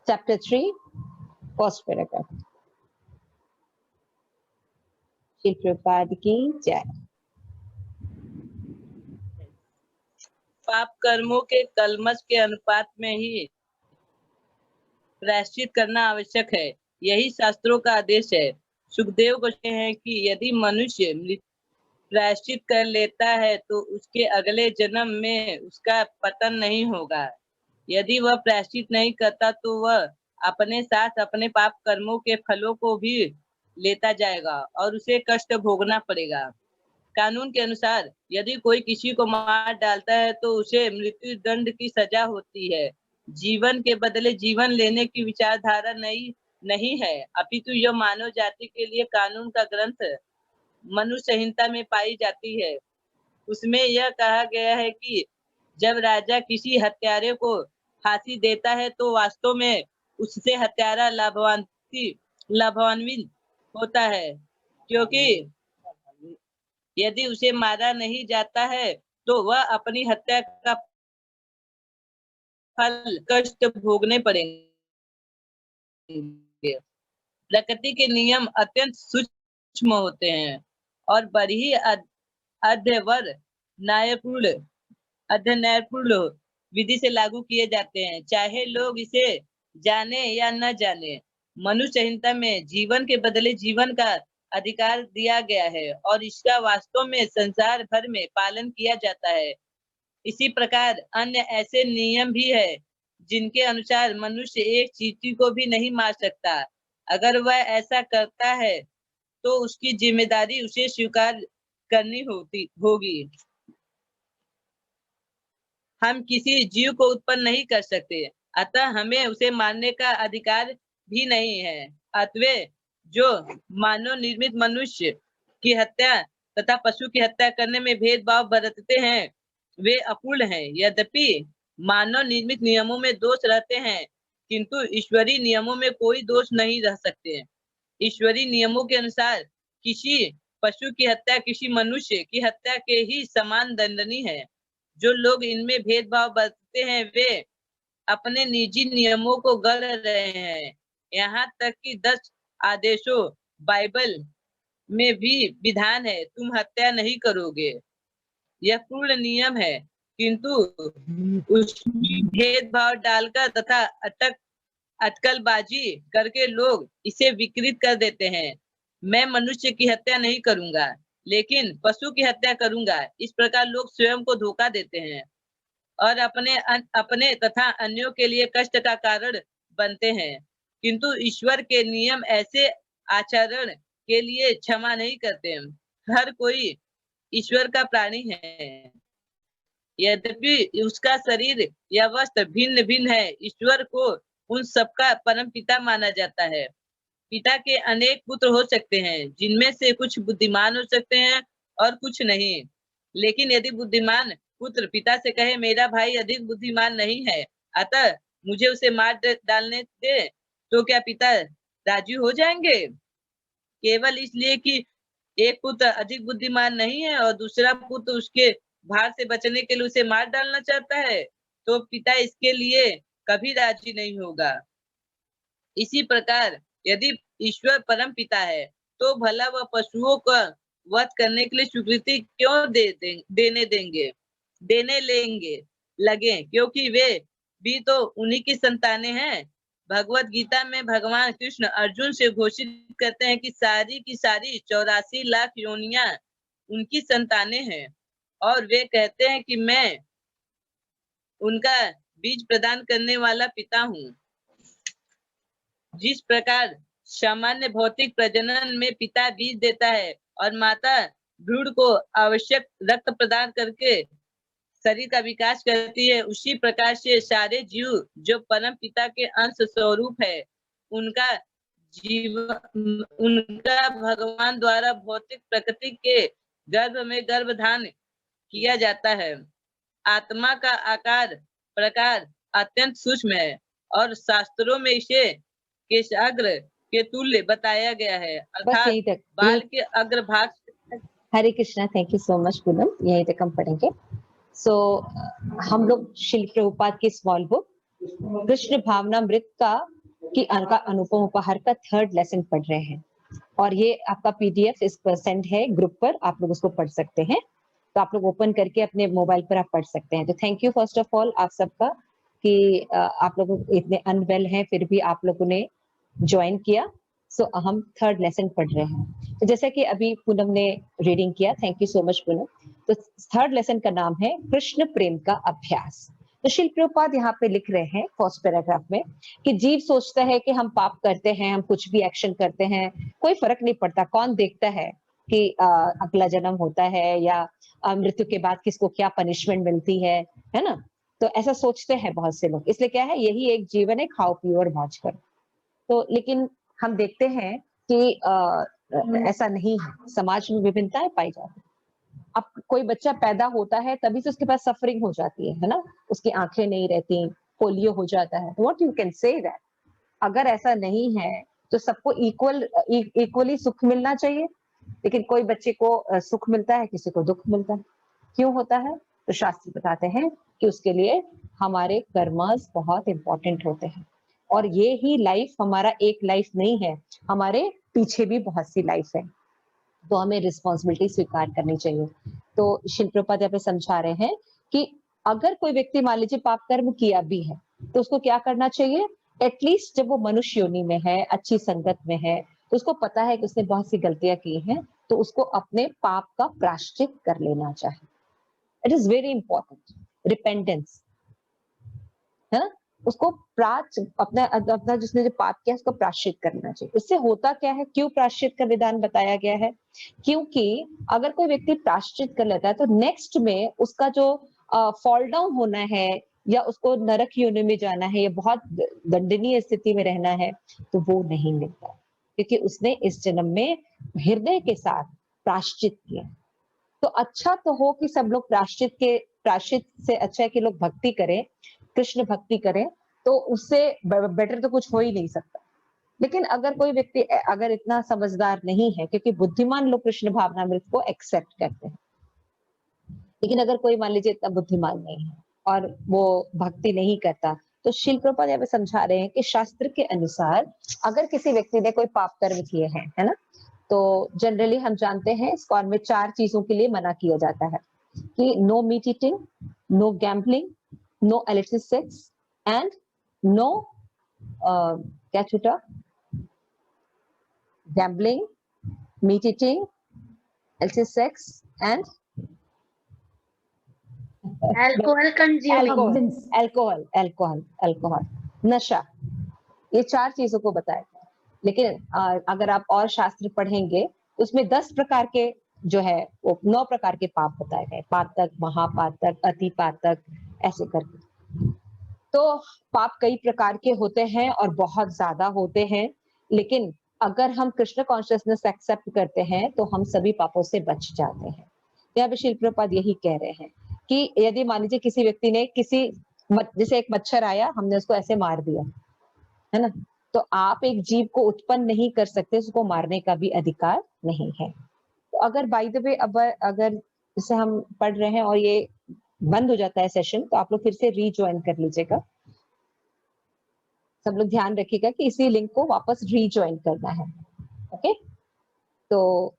Chapter 3, first paragraph. Shri Prabhupada की जय। पाप कर्मों के कलमश के अनुपात में ही प्रायश्चित करना आवश्यक है, यही शास्त्रों का आदेश है। सुखदेव कहते हैं कि यदि मनुष्य प्रायश्चित कर लेता है तो उसके अगले जन्म में उसका पतन नहीं होगा। यदि वह प्रायश्चित नहीं करता तो वह अपने साथ अपने पाप कर्मों के फलों को भी लेता जाएगा और उसे कष्ट भोगना पड़ेगा। कानून के अनुसार यदि कोई किसी को मार डालता है तो उसे मृत्यु दंड की सजा होती है। जीवन के बदले जीवन लेने की विचारधारा नहीं है, अपितु यह मानव जाति के लिए कानून का ग्रंथ मनुष्य संहिता में पाई जाती है। उसमें यह कहा गया है कि जब राजा किसी हत्यारे को फांसी देता है तो वास्तव में उससे हत्यारा लाभान्वित होता है, क्योंकि यदि उसे मारा नहीं जाता है तो वह अपनी हत्या का फल कष्ट भोगने पड़ेंगे। प्रकृति के नियम अत्यंत सूक्ष्म होते हैं और बड़ी न्यायपूर्ण विधि से लागू किए जाते हैं, चाहे लोग इसे जाने या न जाने। मनुष्य संहिता में जीवन के बदले जीवन का अधिकार दिया गया है और इसका वास्तव में संसार भर में पालन किया जाता है। इसी प्रकार अन्य ऐसे नियम भी है जिनके अनुसार मनुष्य एक चींटी को भी नहीं मार सकता। अगर वह ऐसा करता है तो उसकी जिम्मेदारी उसे स्वीकार करनी होगी। हम किसी जीव को उत्पन्न नहीं कर सकते, अतः हमें उसे मारने का अधिकार भी नहीं है। अतः जो मानव निर्मित मनुष्य की हत्या तथा पशु की हत्या करने में भेदभाव बरतते हैं वे अपूर्ण हैं। यद्यपि मानव निर्मित नियमों में दोष रहते हैं, किंतु ईश्वरीय नियमों में कोई दोष नहीं रह सकते। ईश्वरीय नियमों के अनुसार किसी पशु की हत्या किसी मनुष्य की हत्या के ही समान दंडनीय है। जो लोग इनमें भेदभाव बरतते हैं वे अपने निजी नियमों को गढ़ रहे हैं। यहाँ तक कि 10 आदेशों बाइबल में भी विधान है, तुम हत्या नहीं करोगे। यह पूर्ण नियम है, किंतु उसमें भेदभाव डालकर तथा अटकलबाजी करके लोग इसे विकृत कर देते हैं। मैं मनुष्य की हत्या नहीं करूंगा लेकिन पशु की हत्या करूंगा। इस प्रकार लोग स्वयं को धोखा देते हैं और अपने तथा अन्यों के लिए कष्ट का कारण बनते हैं। किंतु ईश्वर के नियम ऐसे आचरण के लिए क्षमा नहीं करते। हर कोई ईश्वर का प्राणी है, यद्यपि उसका शरीर या वस्त्र भिन्न भिन्न है। ईश्वर को उन सबका परम पिता माना जाता है। पिता के अनेक पुत्र हो सकते हैं, जिनमें से कुछ बुद्धिमान हो सकते हैं और कुछ नहीं। लेकिन यदि बुद्धिमान पुत्र पिता से कहे मेरा भाई अधिक बुद्धिमान नहीं है, अतः मुझे उसे मार डालने दे, तो क्या पिता राजी हो जाएंगे? केवल इसलिए कि एक पुत्र अधिक बुद्धिमान नहीं है और दूसरा पुत्र उसके भार से बचने के लिए उसे मार डालना चाहता है, तो पिता इसके लिए कभी राजी नहीं होगा। इसी प्रकार यदि ईश्वर परम पिता है तो भला वह पशुओं का वध करने के लिए स्वीकृति क्यों देने लगे, क्योंकि वे भी तो उन्हीं की संतानें हैं। भगवत गीता में भगवान कृष्ण अर्जुन से घोषित करते हैं कि सारी की सारी 84 लाख योनियां उनकी संतानें हैं और वे कहते हैं कि मैं उनका बीज प्रदान करने वाला पिता हूँ। जिस प्रकार सामान्य भौतिक प्रजनन में पिता बीज देता है और माता भ्रूण को आवश्यक रक्त प्रदान करके शरीर का विकास करती है, उसी प्रकार से सारे जीव जो परम पिता के अंश स्वरूप है उनका भगवान द्वारा भौतिक प्रकृति के गर्भ में गर्भधान किया जाता है। आत्मा का आकार प्रकार अत्यंत सूक्ष्म है और शास्त्रों में इसे केशाग्र के तुल्य बताया गया है, अर्थात बाल के अग्रभाग। Hare Krishna, thank you so much Poonam. यहीं तक हम पढ़ेंगे। हम लोग श्री प्रभुपाद की स्मॉल बुक कृष्ण भावनामृत का कि का अनुपम उपहार का 3rd लेसन पढ़ रहे हैं और ये आपका पीडीएफ इस पर सेंड है ग्रुप पर, आप लोग उसको पढ़ सकते हैं। तो आप लोग ओपन करके अपने मोबाइल पर आप पढ़ सकते हैं। तो thank you first of all आप सबका कि आप लोग इतने अनवेल हैं फिर भी आप लोगों ने ज्वाइन किया। सो हम 3rd लेसन पढ़ रहे हैं। तो जैसा कि अभी पूनम ने रीडिंग किया, thank you so much Poonam. तो 3rd लेसन का नाम है कृष्ण प्रेम का अभ्यास। तो शिल प्रभुपाद यहाँ पे लिख रहे हैं फर्स्ट पैराग्राफ में कि जीव सोचता है कि हम पाप करते हैं, हम कुछ भी एक्शन करते हैं, कोई फर्क नहीं पड़ता, कौन देखता है कि अगला जन्म होता है या मृत्यु के बाद किसको क्या पनिशमेंट मिलती है ना। तो ऐसा सोचते हैं बहुत से लोग, इसलिए क्या है, यही एक जीवन है, खाओ पियो और मौज करो। तो लेकिन हम देखते हैं कि ऐसा नहीं है, समाज में विभिन्नताएं पाई जाती है। अब कोई बच्चा पैदा होता है तभी से उसके पास सफरिंग हो जाती है ना, उसकी आंखें नहीं रहती, पोलियो हो जाता है। What you can say that, अगर ऐसा नहीं है तो सबको इक्वली सुख मिलना चाहिए, लेकिन कोई बच्चे को सुख मिलता है, किसी को दुख मिलता है। क्यों होता है? तो शास्त्र बताते हैं कि उसके लिए हमारे कर्मस बहुत इंपॉर्टेंट होते हैं और ये ही लाइफ हमारा एक लाइफ नहीं है, हमारे पीछे भी बहुत सी लाइफ है, तो हमें रिस्पॉन्सिबिलिटी स्वीकार करनी चाहिए। तो शिल प्रभुपाद यहाँ पे समझा रहे हैं कि अगर कोई व्यक्ति मान लीजिए पाप कर्म किया भी है तो उसको क्या करना चाहिए, एटलीस्ट जब वो मनुष्य योनि में है, अच्छी संगत में है, तो उसको पता है कि उसने बहुत सी गलतियां की हैं, तो उसको अपने पाप का प्रायश्चित कर लेना चाहिए। It is very important, repentance है ना, उसको अपना जिसने जो पाप किया उसको प्रायश्चित करना चाहिए। इससे होता क्या है, क्यों प्रायश्चित का विधान बताया गया है, क्योंकि अगर कोई व्यक्ति प्रायश्चित कर लेता है तो नेक्स्ट में उसका जो फॉल डाउन होना है या उसको नरक योनि में जाना है या बहुत दंडनीय स्थिति में रहना है, तो वो नहीं मिलता, क्योंकि उसने इस जन्म में हृदय के साथ प्रायश्चित किया। तो अच्छा तो हो कि सब लोग प्रायश्चित से अच्छा है कि लोग भक्ति करें, कृष्ण भक्ति करें, तो उससे बेटर तो कुछ हो ही नहीं सकता। लेकिन अगर कोई व्यक्ति अगर इतना समझदार नहीं है, क्योंकि बुद्धिमान लोग कृष्ण भावनामृत को एक्सेप्ट करते हैं, लेकिन अगर कोई मान लीजिए इतना बुद्धिमान नहीं है और वो भक्ति नहीं करता, तो शिल प्रभुपाद यहाँ पे समझा रहे हैं कि शास्त्र के अनुसार अगर किसी व्यक्ति ने कोई पाप कर्म किए हैं, है ना, तो जनरली हम जानते हैं इस्कॉन में 4 चीजों के लिए मना किया जाता है कि no meat eating, no gambling, no illicit sex and no क्या छूटा, gambling, meat eating, illicit sex and Alcohol consuming. Alcohol, नशा, ये 4 चीजों को बताया था। लेकिन अगर आप और शास्त्र पढ़ेंगे उसमें 10 प्रकार के जो है वो 9 प्रकार के पाप बताए गए, पातक, महापातक, अति पातक, ऐसे करके। तो पाप कई प्रकार के होते हैं और बहुत ज्यादा होते हैं, लेकिन अगर हम कृष्ण कॉन्शियसनेस एक्सेप्ट करते हैं तो हम सभी पापों से बच जाते हैं। यहाँ पे शिल प्रभुपाद यही कह रहे हैं कि यदि मान लीजिए किसी व्यक्ति ने जैसे एक मच्छर आया, हमने उसको ऐसे मार दिया, है ना, तो आप एक जीव को उत्पन्न नहीं कर सकते, उसको मारने का भी अधिकार नहीं है। तो अगर बाय द वे अब अगर जैसे हम पढ़ रहे हैं और ये बंद हो जाता है सेशन, तो आप लोग फिर से रीज्वाइन कर लीजिएगा। सब लोग ध्यान रखिएगा कि इसी लिंक को वापस रीज्वाइन करना है। ओके, तो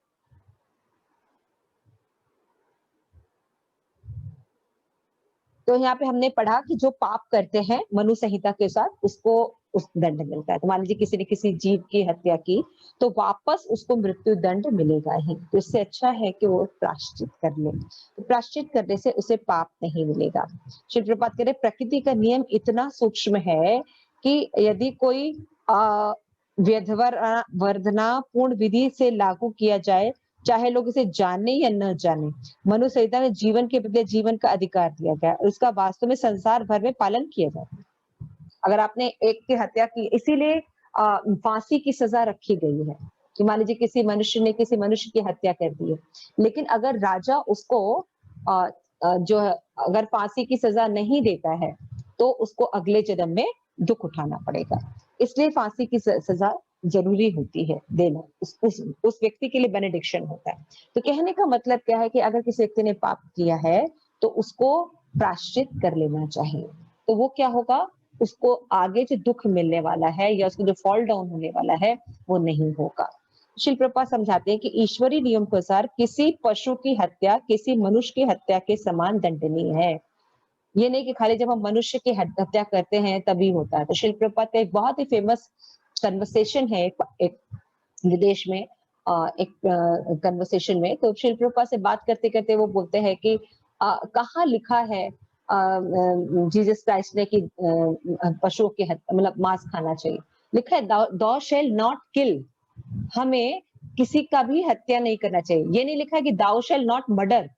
यहाँ पे हमने पढ़ा कि जो पाप करते हैं मनु संहिता के साथ उसको उस दंड मिलता है। तो मान लीजिए किसी ने किसी जीव की हत्या की तो वापस उसको मृत्यु दंड मिलेगा ही। तो इससे अच्छा है कि वो प्रायश्चित कर ले, तो प्रायश्चित करने से उसे पाप नहीं मिलेगा। श्री प्रभुपाद कह रहे प्रकृति का नियम इतना सूक्ष्म है कि यदि कोई वर्धना पूर्ण विधि से लागू किया जाए, चाहे लोग इसे जाने या न जाने, मनु संहिता में जीवन के बदले जीवन का अधिकार दिया गया और उसका वास्तव में संसार भर में पालन किया जाता है। अगर आपने एक की हत्या की, इसीलिए फांसी की सजा रखी गई है कि मान लीजिए किसी मनुष्य ने किसी मनुष्य की हत्या कर दी है, लेकिन अगर राजा उसको जो है अगर फांसी की सजा नहीं देता है तो उसको अगले जन्म में दुख उठाना पड़ेगा। इसलिए फांसी की सजा जरूरी होती है देना, उस व्यक्ति के लिए बेनेडिक्शन होता है। तो कहने का मतलब क्या है कि अगर किसी व्यक्ति ने पाप किया है तो उसको प्रायश्चित कर लेना चाहिए। तो वो क्या होगा, उसको आगे जो दुख मिलने वाला है या उसको जो फॉल डाउन होने वाला है वो नहीं होगा। शिल प्रभुपाद समझाते हैं कि ईश्वरीय नियम के अनुसार किसी पशु की हत्या किसी मनुष्य की हत्या के समान दंडनीय है। ये नहीं कि खाली जब हम मनुष्य की हत्या करते हैं तभी होता है। तो शिल प्रभुपाद का एक बहुत ही फेमस कन्वर्सेशन है एक विदेश में एक कन्वर्सेशन में, तो शिल प्रभुपाद से बात करते करते वो बोलते हैं कि कहाँ लिखा है जीसस क्राइस्ट ने कि पशुओं की मतलब मांस खाना चाहिए। लिखा है दौ शैल नॉट किल, हमें किसी का भी हत्या नहीं करना चाहिए। ये नहीं लिखा है कि दाउ शैल नॉट मर्डर।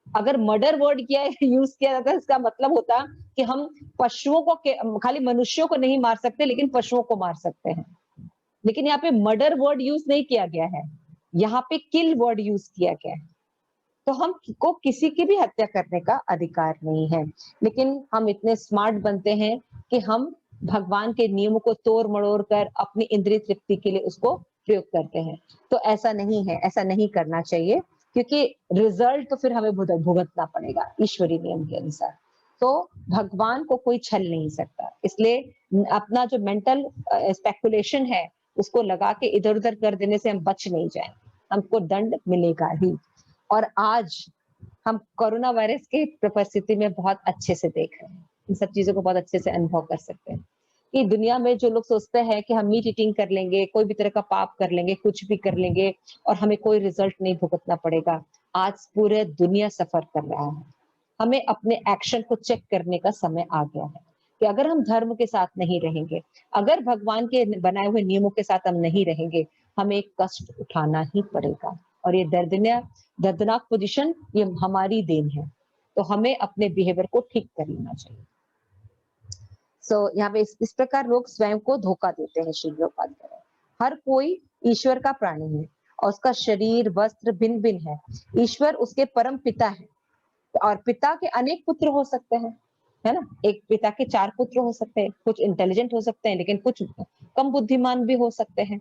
अगर मर्डर वर्ड किया यूज किया जाता इसका मतलब होता कि हम पशुओं को खाली मनुष्यों को नहीं मार सकते लेकिन पशुओं को मार सकते हैं। लेकिन यहाँ पे मर्डर वर्ड यूज नहीं किया गया है, यहाँ पे किल वर्ड यूज किया गया है। तो हम को किसी की भी हत्या करने का अधिकार नहीं है, लेकिन हम इतने स्मार्ट बनते हैं कि हम भगवान के नियमों को तोड़ मड़ोड़ कर अपनी इंद्रिय तृप्ति के लिए उसको प्रयोग करते हैं। तो ऐसा नहीं है, ऐसा नहीं करना चाहिए, क्योंकि रिजल्ट तो फिर हमें भुगतना पड़ेगा ईश्वरीय नियम के अनुसार। तो भगवान को कोई छल नहीं सकता, इसलिए अपना जो मेंटल स्पेकुलेशन है उसको लगा के इधर उधर कर देने से हम बच नहीं जाए, हमको दंड मिलेगा ही। और आज हम कोरोना वायरस की परिस्थिति में बहुत अच्छे से देख रहे हैं, इन सब चीजों को बहुत अच्छे से अनुभव कर सकते हैं कि दुनिया में जो लोग सोचते हैं कि हम मीट ईटिंग कर लेंगे, कोई भी तरह का पाप कर लेंगे, कुछ भी कर लेंगे और हमें कोई रिजल्ट नहीं भुगतना पड़ेगा, आज पूरे दुनिया सफर कर रहा है। हमें अपने एक्शन को चेक करने का समय आ गया है कि अगर हम धर्म के साथ नहीं रहेंगे, अगर भगवान के बनाए हुए नियमों के साथ हम नहीं रहेंगे, हमें एक कष्ट उठाना ही पड़ेगा। और ये दर्दनाक पोजीशन ये हमारी देन है, तो हमें अपने बिहेवियर को ठीक कर लेना चाहिए। यहाँ पे इस प्रकार लोग स्वयं को धोखा देते हैं। श्री प्रभुपाद कह रहे हैं हर कोई ईश्वर का प्राणी है और उसका शरीर वस्त्र भिन्न भिन्न है। ईश्वर उसके परम पिता है और पिता के अनेक पुत्र हो सकते हैं, है ना। एक पिता के 4 पुत्र हो सकते हैं, कुछ इंटेलिजेंट हो सकते हैं लेकिन कुछ कम बुद्धिमान भी हो सकते हैं।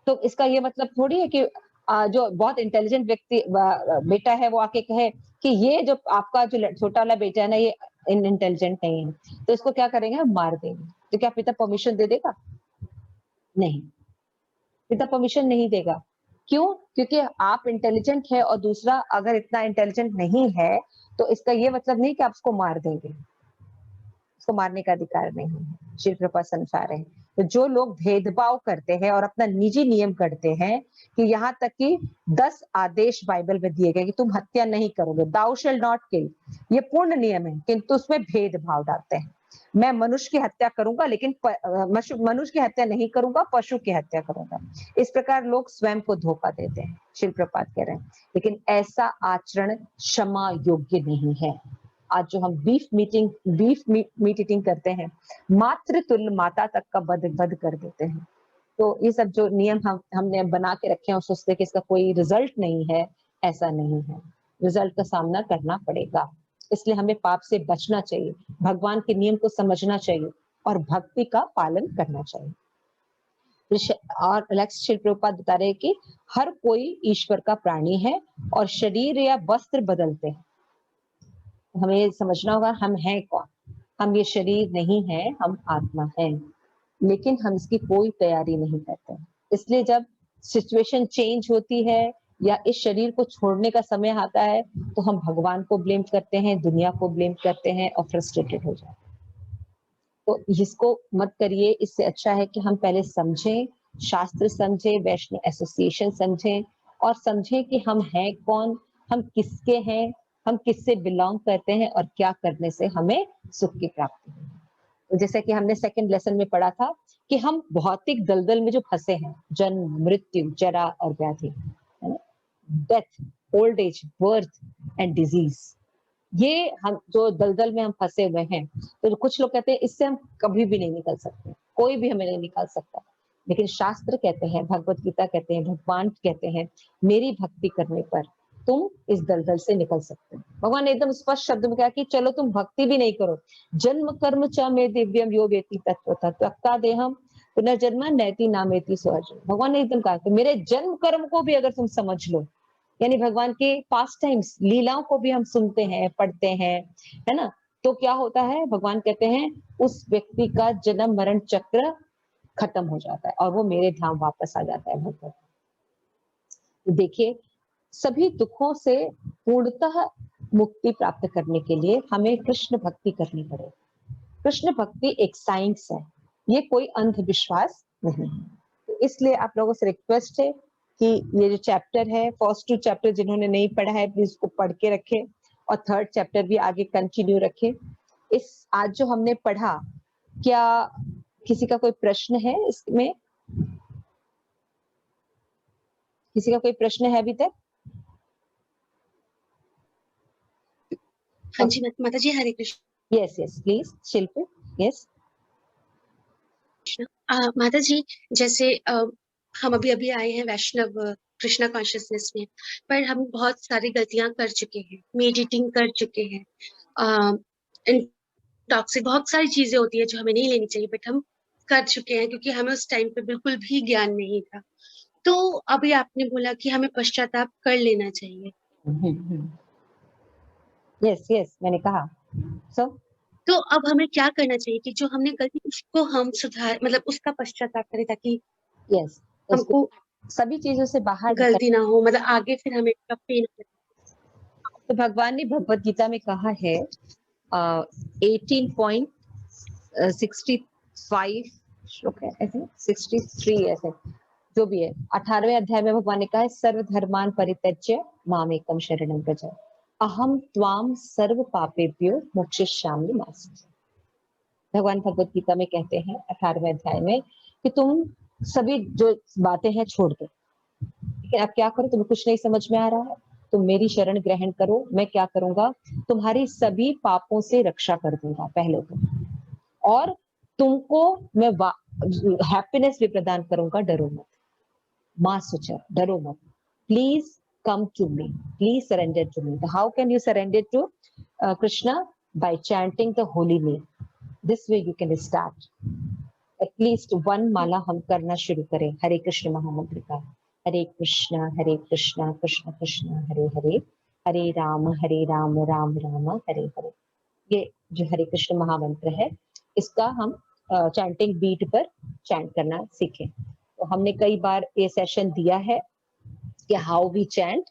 तो इसका ये मतलब थोड़ी है कि जो बहुत इंटेलिजेंट व्यक्ति बेटा है वो आके कहे कि ये जो आपका जो छोटा वाला बेटा है ना ये इंटेलिजेंट नहीं है, तो इसको क्या करेंगे, हम मार देंगे। तो क्या पिता परमिशन दे देगा? नहीं, पिता परमिशन नहीं देगा। क्यों? क्योंकि आप इंटेलिजेंट है और दूसरा अगर इतना इंटेलिजेंट नहीं है तो इसका ये मतलब नहीं कि आप उसको मार देंगे, उसको मारने का अधिकार नहीं है। श्री प्रभुपाद समझा रहे हैं। तो जो लोग भेदभाव करते हैं और अपना निजी नियम करते हैं कि यहाँ तक कि 10 आदेश बाइबल में दिए गए कि तुम हत्या नहीं करोगे, दाउ शैल नॉट किल, ये पूर्ण नियम है, किंतु उसमें भेदभाव डालते हैं। मैं मनुष्य की हत्या करूंगा लेकिन मनुष्य की हत्या नहीं करूंगा, पशु की हत्या करूंगा। इस प्रकार लोग स्वयं को धोखा देते हैं, श्री प्रभुपाद कह रहे हैं। लेकिन ऐसा आचरण क्षमा योग्य नहीं है। आज जो हम बीफ मीट ईटिंग करते हैं, मातृ तुल्य माता तक का वध कर देते हैं। तो ये सब जो नियम हमने बना के रखे हैं और सोचते हैं कि इसका कोई रिजल्ट नहीं है, ऐसा नहीं है। रिजल्ट का सामना करना पड़ेगा, इसलिए हमें पाप से बचना चाहिए, भगवान के नियम को समझना चाहिए और भक्ति का पालन करना चाहिए। और श्री प्रभुपाद बता रहे हैं कि हर कोई ईश्वर का प्राणी है और शरीर या वस्त्र बदलते हैं। हमें ये समझना होगा हम हैं कौन। हम ये शरीर नहीं है, हम आत्मा है, लेकिन हम इसकी कोई तैयारी नहीं करते। इसलिए जब सिचुएशन चेंज होती है या इस शरीर को छोड़ने का समय आता है तो हम भगवान को ब्लेम करते हैं, दुनिया को ब्लेम करते हैं और फ्रस्ट्रेटेड हो जाते हैं। तो इसको मत करिए। इससे अच्छा है कि हम पहले समझें, शास्त्र समझें, वैष्णव एसोसिएशन समझें और समझें कि हम हैं कौन, हम किसके हैं, हम किससे बिलोंग करते हैं और क्या करने से हमें सुख की प्राप्ति है। तो जैसे कि हमने सेकंड लेसन में पढ़ा था कि हम भौतिक दलदल में जो फंसे हैं, जन्म, मृत्यु, जरा और व्याधि, death, old age, birth and disease, ये हम जो दलदल में हम फंसे हुए हैं, तो कुछ लोग कहते हैं इससे हम कभी भी नहीं निकल सकते, कोई भी हमें नहीं निकाल सकता। लेकिन शास्त्र कहते हैं, भगवत गीता कहते हैं, भगवान कहते हैं, मेरी भक्ति करने पर तुम इस दलदल से निकल सकते हो। भगवान ने एकदम स्पष्ट शब्द में कहा कि चलो तुम भक्ति भी नहीं करो, जन्म कर्म च मे दिव्यम यो वेति तत्वतः त्यक्ता देहम पुनर्जन्म नैति नामेति स्वजन। भगवान ने एकदम कहा कि मेरे जन्म कर्म को भी अगर तुम समझ लो, यानी भगवान के पास्ट टाइम्स लीलाओं को भी हम सुनते हैं, पढ़ते हैं, है ना, तो क्या होता है, भगवान कहते हैं उस व्यक्ति का जन्म मरण चक्र खत्म हो जाता है और वो मेरे धाम वापस आ जाता है भगवान। देखिए, सभी दुखों से पूर्णतः मुक्ति प्राप्त करने के लिए हमें कृष्ण भक्ति करनी पड़ेगी। कृष्ण भक्ति एक साइंस है, ये कोई अंधविश्वास नहीं है। तो इसलिए आप लोगों से रिक्वेस्ट है कि ये जो चैप्टर है, फर्स्ट 2 चैप्टर जिन्होंने नहीं पढ़ा है प्लीज उसको पढ़ के रखें और थर्ड चैप्टर भी आगे कंटिन्यू रखें। इस आज जो हमने पढ़ा, क्या किसी का कोई प्रश्न है इसमें? किसी का कोई प्रश्न है अभी तक? हाँ जी माता जी, Hare Krishna. Yes yes please Shilpi. Yes माता जी, जैसे हम अभी अभी आए हैं वैष्णव कृष्णा कॉन्शियसनेस में, पर हम बहुत सारी गलतियां कर चुके हैं, मेडिटेटिंग कर चुके हैं, टॉक्सिक बहुत सारी चीजें होती है जो हमें नहीं लेनी चाहिए, बट हम कर चुके हैं क्योंकि हमें उस टाइम पे बिल्कुल भी ज्ञान नहीं था। तो अभी आपने बोला कि हमें पश्चाताप कर लेना चाहिए। यस यस मैंने कहा। सो तो अब हमें क्या करना चाहिए कि जो हमने गलती उसको हम सुधार, मतलब उसका पश्चाताप करें ताकि यस हमको सभी चीजों से बाहर गलती ना हो, मतलब आगे फिर हमें पेन। तो भगवान ने भगवत गीता में कहा है 18.65 श्लोक है ऐसे, 63 ऐसे जो भी है, 18वें अध्याय में भगवान ने कहा है सर्वधर्मान परित्यज्य मामेकम शरणं व्रज अहम त्वाम सर्व पापेभ्यो मोक्षयिष्यामि मा शुचः। भगवान भगवत गीता में कहते हैं 18वें अध्याय में कि तुम सभी जो बातें हैं छोड़ दो, लेकिन अब क्या करो, तुम्हें कुछ नहीं समझ में आ रहा है, तुम मेरी शरण ग्रहण करो, मैं क्या करूंगा, तुम्हारी सभी पापों से रक्षा कर दूंगा पहले तो, और तुमको मैं हैप्पीनेस भी प्रदान करूंगा, डरो मत। मां शुचः, डरो मत। Please come to me, please surrender to me. How can you surrender to Krishna? By chanting the holy name. This way you can start. At least one माला हम करना शुरू करें हरे कृष्ण महामंत्र का। हरे कृष्ण कृष्ण कृष्ण हरे हरे, हरे राम राम राम हरे हरे। ये जो हरे कृष्ण महामंत्र है, इसका हम चैंटिंग बीट पर चैंट करना सीखें। तो हमने कई बार ये सेशन दिया है कि हाउ वी चैंट।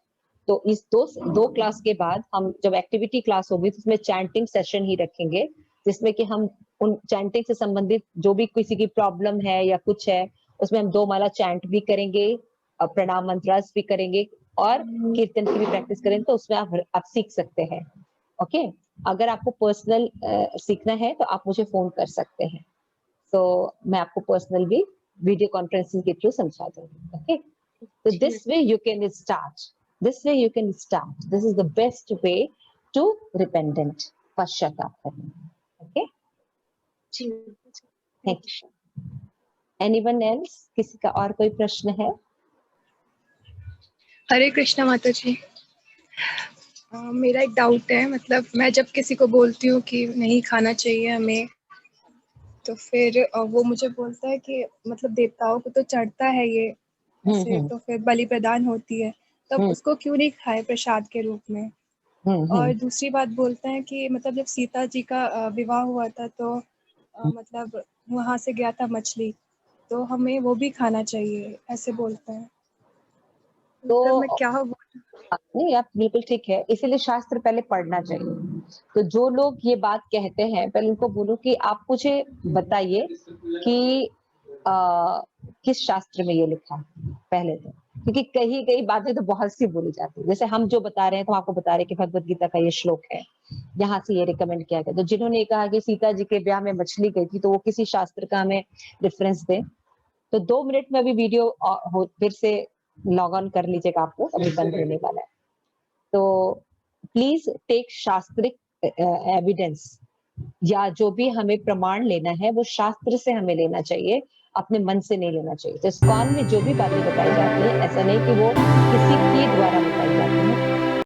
तो इस दो क्लास के बाद हम जब एक्टिविटी क्लास होगी तो उसमें चैंटिंग सेशन ही रखेंगे, जिसमें कि हम उन चैंटिंग से संबंधित जो भी किसी की प्रॉब्लम है या कुछ है, उसमें हम 2 माला चैंट भी करेंगे, प्रणाम मंत्रास भी करेंगे और कीर्तन की भी प्रैक्टिस करेंगे। तो उसमें आप सीख सकते हैं। ओके, अगर आपको पर्सनल सीखना है तो आप मुझे फोन कर सकते हैं, तो मैं आपको पर्सनल भी वीडियो कॉन्फ्रेंसिंग के थ्रू समझा दूंगी। Okay, so this way you can start, this way you can start, this is the best way to repentant, पश्चाताप करना। okay, thank you. Anyone else? किसी का और कोई प्रश्न है? हरे कृष्णा माता जी, मेरा एक डाउट है, मतलब मैं जब किसी को बोलती हूँ कि नहीं खाना चाहिए हमें, तो फिर वो मुझे बोलता है कि मतलब देवताओं को तो चढ़ता है ये ऐसे, तो फिर बलि प्रदान होती है, तब उसको क्यों नहीं खाए प्रसाद के रूप में। और दूसरी बात बोलते हैं कि मतलब जब सीता जी का विवाह हुआ था तो मतलब वहां से गया था मछली, तो हमें वो भी खाना चाहिए ऐसे बोलते हैं। तो मैं क्या नहीं, आप बिल्कुल ठीक है, इसीलिए शास्त्र पहले पढ़ना चाहिए। तो जो लोग ये बात कहते हैं, पहले उनको बोलो कि आप मुझे बताइए कि किस शास्त्र में ये लिखा है पहले तो, क्योंकि कई बातें तो बहुत सी बोली जाती है। जैसे हम जो बता रहे हैं तो आपको बता रहे हैं कि भगवत गीता का ये श्लोक है, यहाँ से ये रिकमेंड किया गया। तो जिन्होंने कहा कि सीता जी के ब्याह में मछली गई थी, तो वो किसी शास्त्र का हमें रेफरेंस दे। तो 2 मिनट में अभी वीडियो फिर से लॉग ऑन कर लीजिएगा, आपको अभी बंद होने वाला है। तो प्लीज टेक शास्त्रिक एविडेंस, या जो भी हमें प्रमाण लेना है वो शास्त्र से हमें लेना चाहिए, अपने मन से नहीं लेना चाहिए। तो इस्कॉन में जो भी बातें बताई जाती है, ऐसा नहीं कि वो किसी के द्वारा बताई जाती है,